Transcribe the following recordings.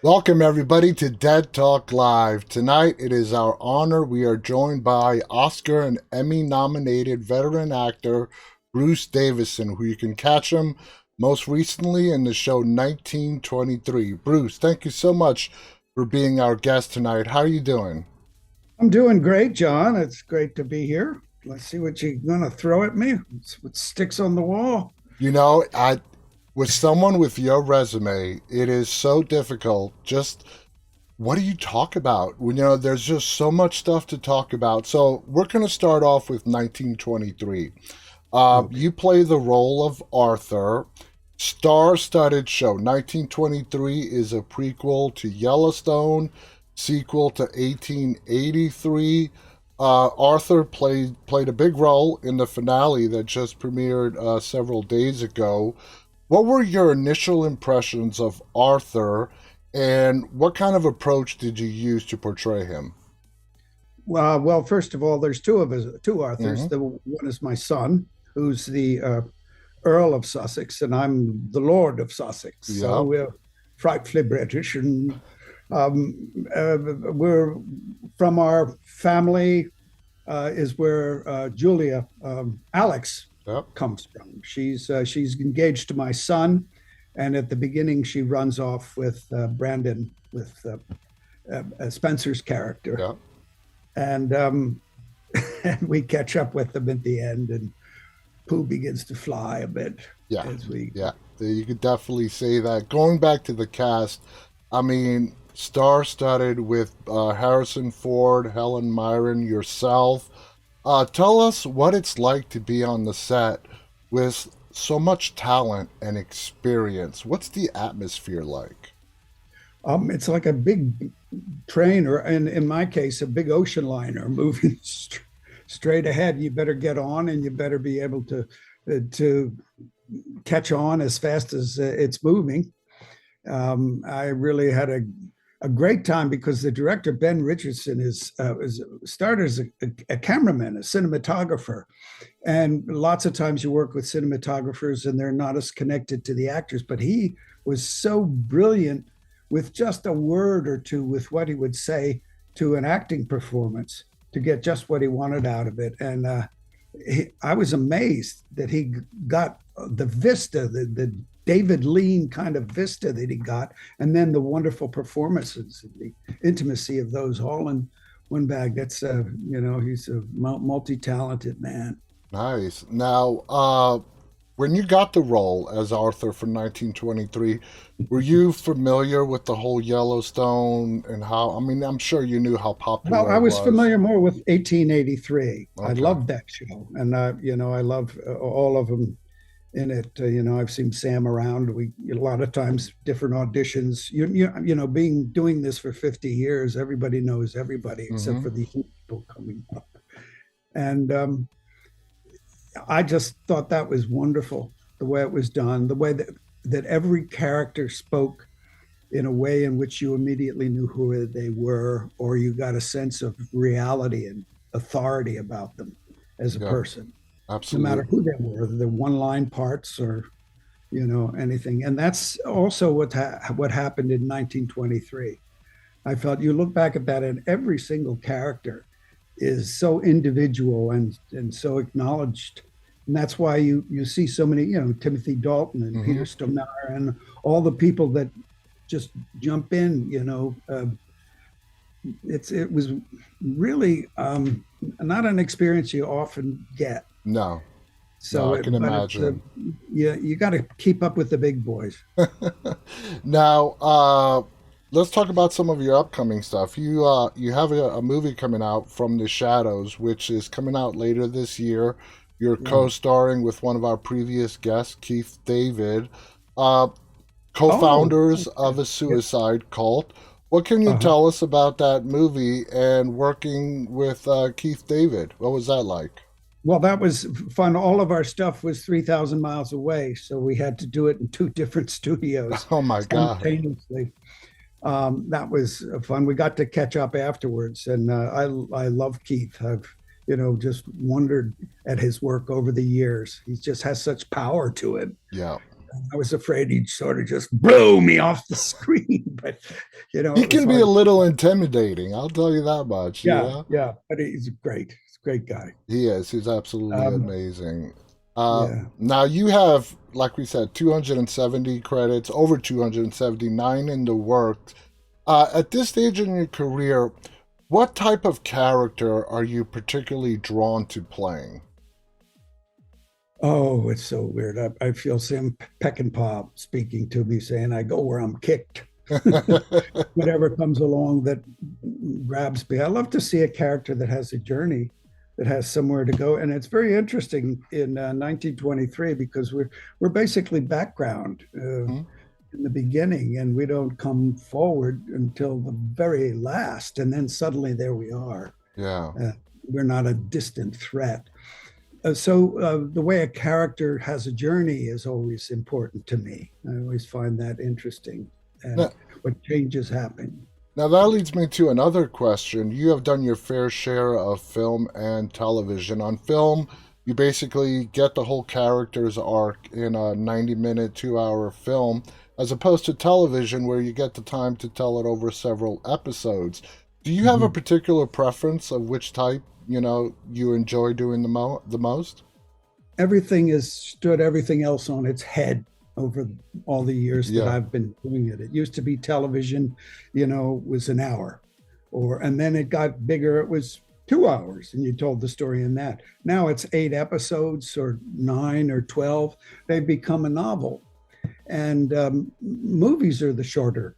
Welcome, everybody, to Dead Talk Live. Tonight, it is our honor. We are joined by Oscar and Emmy nominated veteran actor Bruce Davison, who you can catch him most recently in the show 1923. Bruce, thank you so much for being our guest tonight. How are you doing? I'm doing great, John. It's great to be here. Let's see what you're going to throw at me. What sticks on the wall. You know, I with someone with your resume, it is so difficult. Just what do you talk about? There's just so much stuff to talk about. So we're going to start off with 1923. Okay. You play the role of Arthur. Star-studded show. 1923 is a prequel to Yellowstone, sequel to 1883. Arthur played a big role in the finale that just premiered several days ago. What were your initial impressions of Arthur, and what kind of approach did you use to portray him? Well, first of all, there's two of us, two Arthurs. Hmm. The one is my son, who's the Earl of Sussex, and I'm the Lord of Sussex. So Yeah. we're frightfully British, and we're from our family is where Julia Alex Yep. comes from. She's engaged to my son, and at the beginning she runs off with Brandon, with Spencer's character, Yep. and and we catch up with them at the end, and Pooh begins to fly a bit Yeah. as we. Yeah. You could definitely say that. Going back to the cast, I mean, star-studded with Harrison Ford, Helen Mirren, yourself. Tell us what it's like to be on the set with so much talent and experience. What's the atmosphere like? It's like a big train, or in my case, a big ocean liner moving straight ahead. You better get on, and you better be able to catch on as fast as it's moving. I really had a great time because the director Ben Richardson is started as a cameraman, a cinematographer, and lots of times you work with cinematographers and they're not as connected to the actors, but he was so brilliant with just a word or two with what he would say to an acting performance to get just what he wanted out of it. And I was amazed that he got the vista, the David Lean kind of vista that he got, and then the wonderful performances, the intimacy of those all in one bag. That's he's a multi-talented man. Nice. Now, when you got the role as Arthur for 1923, were you familiar with the whole Yellowstone and how, I mean, I'm sure you knew how Well, popular I it was was. familiar more with 1883. I Okay. loved that show, and I love all of them in it. I've seen Sam around. We a lot of times different auditions. Being doing this for 50 years, everybody knows everybody except Mm-hmm. for the people coming up. And I just thought that was wonderful, the way it was done, the way that every character spoke in a way in which you immediately knew who they were, or you got a sense of reality and authority about them as a Yeah, person, no matter who absolutely. they were, the one line parts or anything. And that's also what happened in 1923. I felt you look back at that, and every single character is so individual and so acknowledged. And that's why you see so many, Timothy Dalton and Peter Mm-hmm. Stormare and all the people that just jump in. It was really not an experience you often get. No, no, So, I can but it's imagine. you got to keep up with the big boys. Now, let's talk about some of your upcoming stuff. You have a movie coming out from the Shadows, which is coming out later this year. You're Yeah. co-starring with one of our previous guests, Keith David, uh, Oh, co-founders okay. of a Yeah. suicide cult. What can you Uh-huh. tell us about that movie and working with Keith David? What was that like? Well, that was fun. All of our stuff was 3,000 miles away, so we had to do it in two different studios Oh my God. simultaneously. That was fun. We got to catch up afterwards, and I love Keith. I've just wondered at his work over the years. He just has such power to him. Yeah. I was afraid he'd sort of just blow me off the screen, but He it was can be a hard. little intimidating, I'll tell you that much, you Yeah, know? yeah, but he's great. He's a great guy. He is. He's absolutely Um, amazing. yeah. Now you have, like we said, 270 credits, over 279 in the works. At this stage in your career, what type of character are you particularly drawn to playing? Oh, it's so weird. I feel Sam Peckinpah speaking to me, saying, "I go where I'm kicked." Whatever comes along that grabs me. I love to see a character that has a journey, that has somewhere to go, and it's very interesting in 1923 because we're basically background Hmm? in the beginning, and we don't come forward until the very last, and then suddenly there we are. Yeah. Uh, we're not a distant threat. So the way a character has a journey is always important to me. I always find that interesting, Now, and what changes happen. now that leads me to another question. You have done your fair share of film and television. On film, you basically get the whole character's arc in a 90-minute, 2-hour film, as opposed to television where you get the time to tell it over several episodes. Do you have a Mhm. particular preference of which type, you enjoy doing the most? Everything has stood everything else on its head over all the years that Yeah. I've been doing it. It used to be television, was an hour, and then it got bigger. It was 2 hours, and you told the story in that. Now it's 8 episodes or 9 or 12. They've become a novel, and movies are the shorter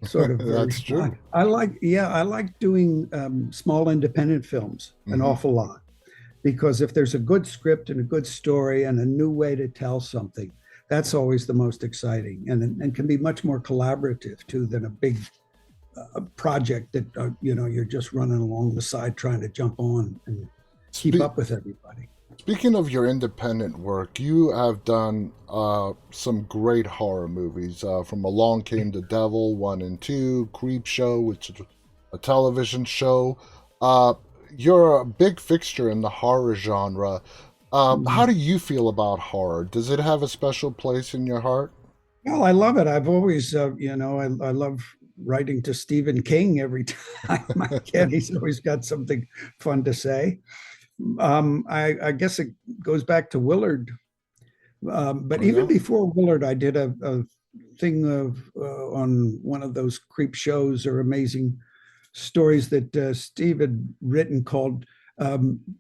sort of That's version. true. I like doing small independent films an Hmm. awful lot because if there's a good script and a good story and a new way to tell something, that's always the most exciting and can be much more collaborative too than a big project that you're just running along the side trying to jump on and keep Spe- up with everybody. Speaking of your independent work, you have done some great horror movies. From Along Came the Devil, 1 and 2, Creep Show, which is a television show. Uh, you're a big fixture in the horror genre. How Mhm. do you feel about horror? Does it have a special place in your heart? Well, I love it. I've always, I love writing to Stephen King every time I can. He's always got something fun to say. I guess it goes back to Willard. But Oh, even yeah? before Willard, I did a thing on one of those creep shows or amazing stories that Steve had written called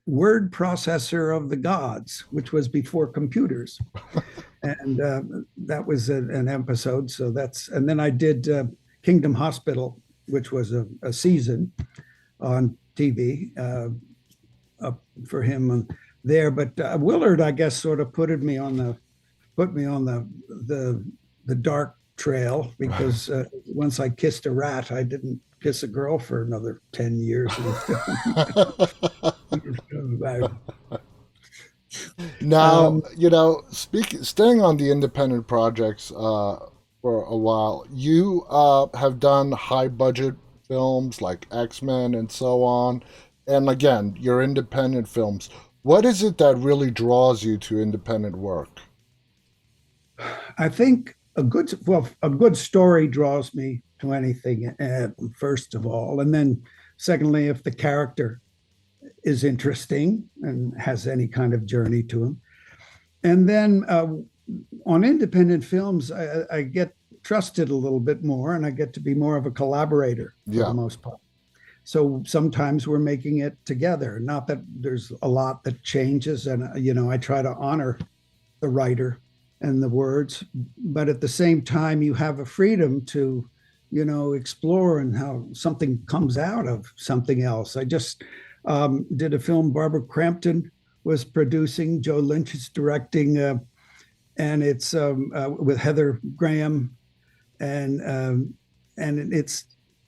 Word Processor of the Gods, which was before computers. And that was an episode. And then I did Kingdom Hospital, which was a season on TV for him there. But Willard, I guess, sort of put me on the dark trail because once I kissed a rat, I didn't kiss a girl for another 10 years in film. Now, um, staying on the independent projects for a while, you have done high budget films like X-Men and so on. And again, your independent films. What is it that really draws you to independent work? I think a good story draws me to anything, first of all. And then secondly, if the character is interesting and has any kind of journey to him. And then on independent films, I get trusted a little bit more and I get to be more of a collaborator for the Yeah. most part. So sometimes we're making it together. Not that there's a lot that changes, and I try to honor the writer and the words, but at the same time, you have a freedom to, explore and how something comes out of something else. I just did a film Barbara Crampton was producing, Joe Lynch is directing, and it's with Heather Graham, and it's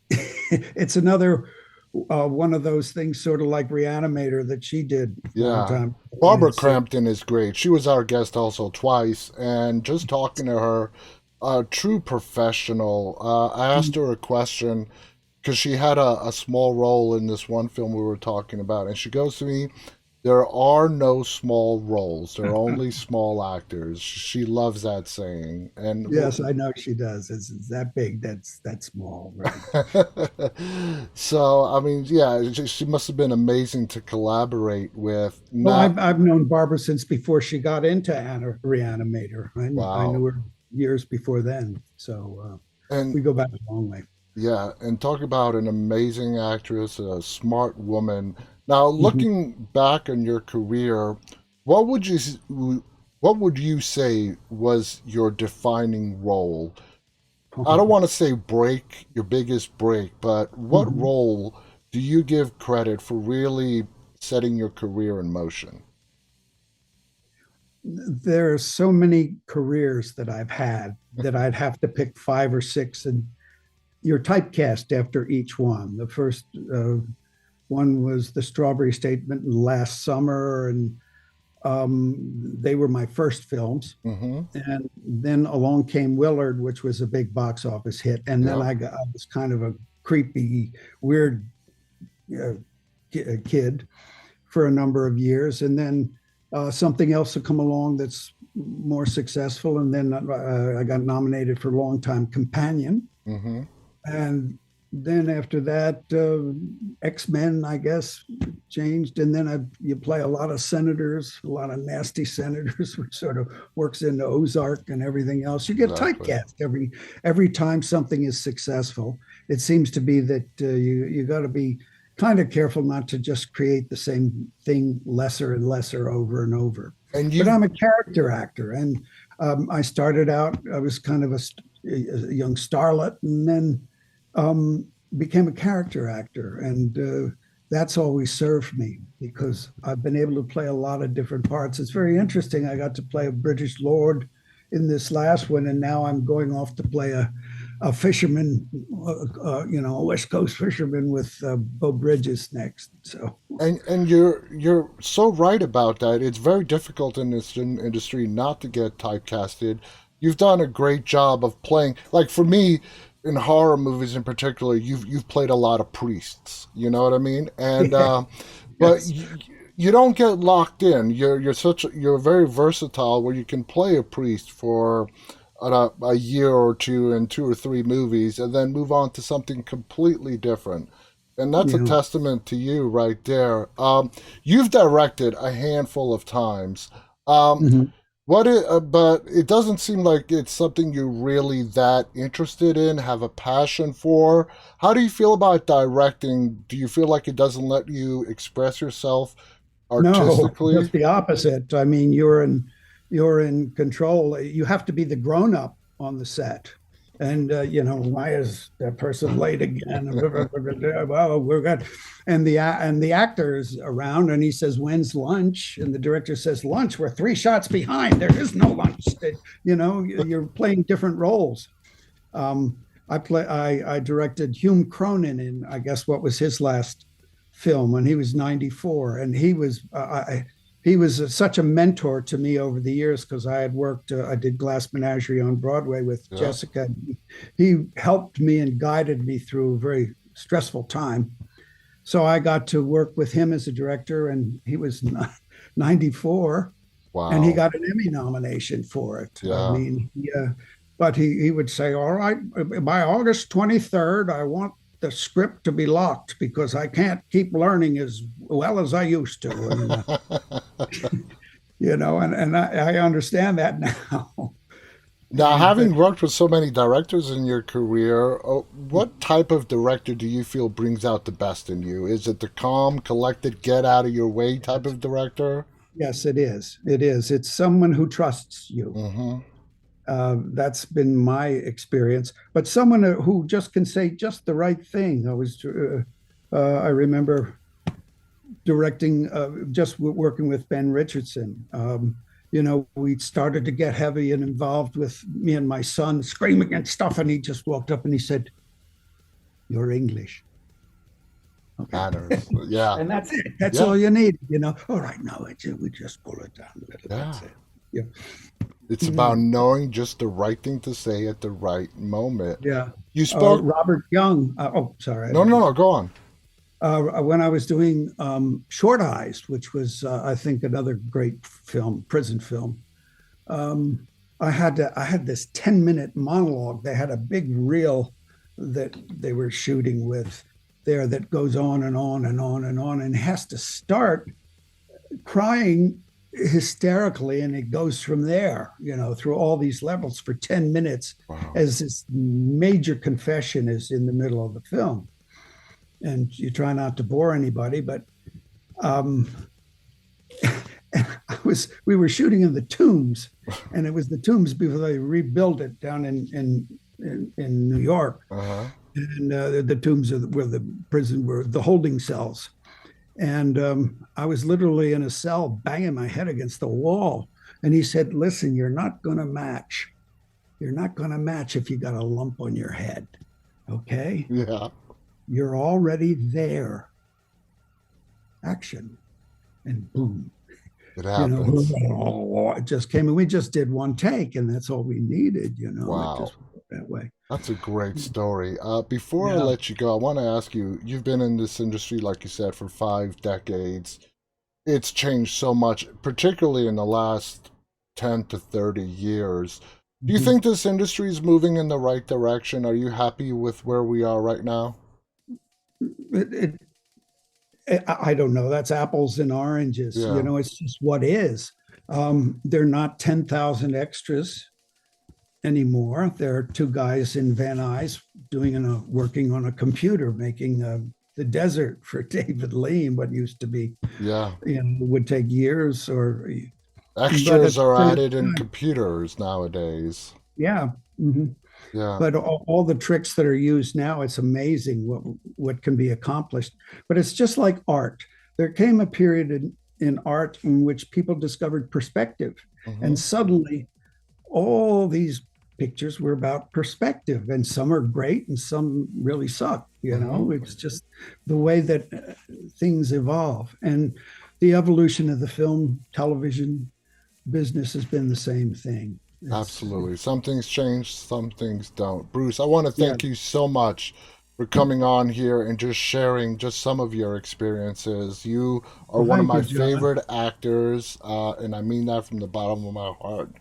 it's another one of those things, sort of like Reanimator that she did a long Yeah. time. And Barbara it's Crampton is great. She was our guest also twice, and just talking to her, a true professional. I asked her a question because she had a small role in this one film we were talking about, and she goes to me, There are no small roles. There are only small actors. She loves that saying. Yes, I know she does. It's that big. That's small, right? So, I mean, yeah, she must have been amazing to collaborate with. Well, Not, I've known Barbara since before she got into Anna Reanimator. I wow. knew her years before then, so And we go back a long way. yeah, and talk about an amazing actress, a smart woman. Now, Mhm. looking back on your career, what would you what would you say was your defining role? I don't want to say break, your biggest break, but what Mhm. role do you give credit for really setting your career in motion? There are so many careers that I've had that I'd have to pick five or six, and you're typecast after each one. The first one was the Strawberry Statement last summer, and they were my first films. Mm-hmm. And then along came Willard, which was a big box office hit. And then Yep. I was kind of a creepy, weird uh, kid for a number of years. And then something else will come along that's more successful. And then I got nominated for Longtime Companion. Mm-hmm. And then after that, X-Men, I guess, changed. And then you play a lot of senators, a lot of nasty senators, which sort of works into Ozark and everything else. You get Exactly. typecast every time something is successful. It seems to be that you got to be kind of careful not to just create the same thing lesser and lesser over and over. And But you've I'm a character actor, and I started out. I was kind of a young starlet, and then became a character actor, and that's always served me because I've been able to play a lot of different parts. It's very interesting. I got to play a British lord in this last one, and now I'm going off to play a fisherman, a West Coast fisherman with Bo Bridges next. So and you're so right about that. It's very difficult in this industry not to get typecasted. You've done a great job of playing. Like for me, in horror movies in particular, you've played a lot of priests. You know what I mean? And yeah, but yes, you don't get locked in. You're very versatile where you can play a priest for a year or two in two or three movies, and then move on to something completely different. And that's a yeah. testament to you right there. You've directed a handful of times. Um, Mhm. but it doesn't seem like it's something you're really that interested in, have a passion for. How do you feel about directing? Do you feel like it doesn't let you express yourself No, artistically? just the opposite. I mean, you're in control. You have to be the grown up on the set. And why is that person late again? Well, we're good. And the actor's around, and he says, "When's lunch?" And the director says, "Lunch. We're three shots behind. There is no lunch." You're playing different roles. Um, I directed Hume Cronin in, I guess, what was his last film when he was 94, and he was such a mentor to me over the years because I had worked. I did Glass Menagerie on Broadway with Yeah. Jessica. He helped me and guided me through a very stressful time. So I got to work with him as a director, and he was 94, and he Wow. got an Emmy nomination for it. I Yeah. mean, but he would say, "All right, by August 23rd, I want the script to be locked because I can't keep learning as well as I used to." And I understand that now. Now, But having worked with so many directors in your career, what type of director do you feel brings out the best in you? Is it the calm, collected, get out of your way type of director? yes, it is. It is. It's someone who trusts you. Mm-hmm. That's been my experience. But someone who just can say just the right thing. I remember directing, just working with Ben Richardson. We started to get heavy and involved with me and my son screaming and stuff. And he just walked up and he said, "You're English." Okay. Matters. Yeah. And that's it. That's Yeah. all you need. All right, no, we just pull it down a little. Yeah. That's it. Yeah. It's about Mm, knowing just the right thing to say at the right moment. yeah. You spoke. Robert Young. Oh, sorry. I No, didn't no, mean. no. Go on. When I was doing Short Eyes, which was, I think, another great film, prison film. Um, I had this 10-minute monologue. They had a big reel that they were shooting with there that goes on and on and on and on, and has to start crying hysterically, and it goes from there, through all these levels for 10 minutes, Wow. as this major confession is in the middle of the film. And you try not to bore anybody, but um, we were shooting in the Tombs, and it was the Tombs before they rebuilt it down in New York. Uh-huh. And the Tombs were the prison, were the holding cells. And I was literally in a cell banging my head against the wall. And he said, "Listen, you're not going to match. You're not going to match if you got a lump on your head. Okay? Yeah. You're already there. Action." And boom, It happens. it just came. And we just did one take, and that's all we needed. It Wow. just worked that way. That's a great story. Before I Yeah. let you go, I want to ask you, you've been in this industry, like you said, for 5 decades. It's changed so much, particularly in the last 10 to 30 years. Do you Mhm. think this industry is moving in the right direction? Are you happy with where we are right now? It, I don't know. That's apples and oranges. Yeah. It's just what is. They're not 10,000 extras anymore. There are two guys in Van Nuys working on a computer, making the desert for David Lean, what used to be, Yeah. would take years, but at Extras are the same added in time, computers nowadays. yeah. Mhm. Yeah. But all the tricks that are used now, it's amazing what can be accomplished. But it's just like art. There came a period in art in which people discovered perspective, Hmm. and suddenly all these pictures were about perspective, and some are great and some really suck. Hmm. It's just the way that things evolve, and the evolution of the film television business has been the same thing. Absolutely. Some things change, some things don't. Bruce, I want to Yeah. thank you so much for coming on here and just sharing just some of your experiences. You are Well, one of thank my you, John. favorite actors, and I mean that from the bottom of my heart.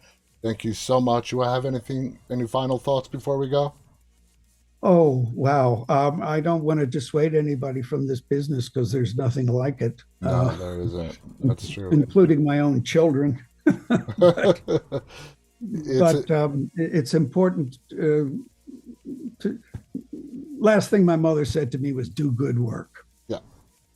Thank you so much. Do I have any final thoughts before we go? Oh, wow. I don't want to dissuade anybody from this business because there's nothing like it, No, there isn't. That's true. including my own children. but It's a, it's important to. Last thing my mother said to me was, "Do good work." yeah,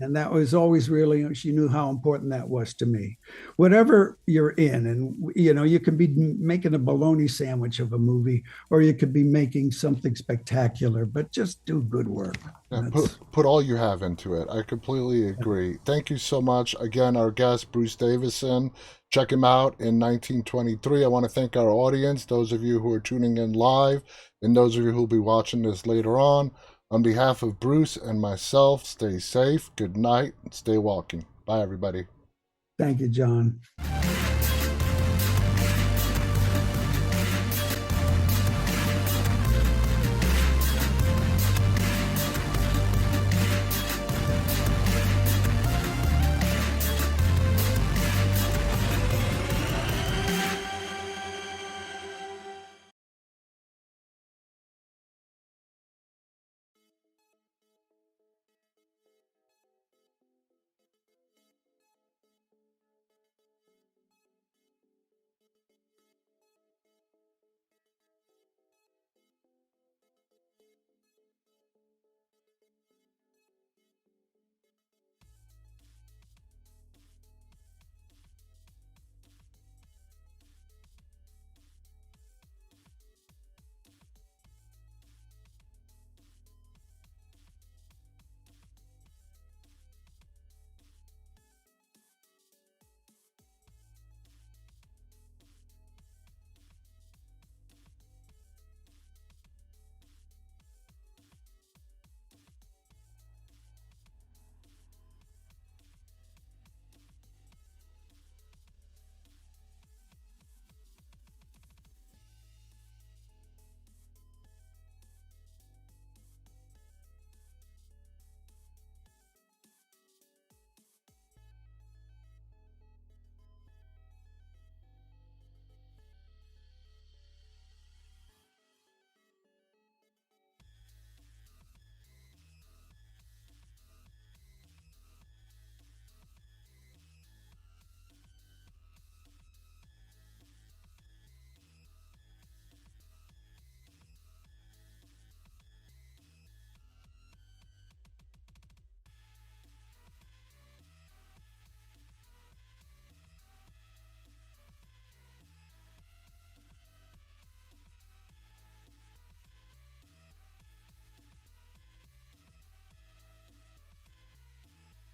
And that was always really, she knew how important that was to me. Whatever you're in, and you can be making a bologna sandwich of a movie, or you could be making something spectacular, but just do good work. yeah, That's put all you have into it. I completely agree. Thank you so much. Again, our guest, Bruce Davison. Check him out in 1923. I want to thank our audience, those of you who are tuning in live, and those of you who will be watching this later on. On behalf of Bruce and myself, stay safe, good night, and stay walking. Bye, everybody. Thank you, John.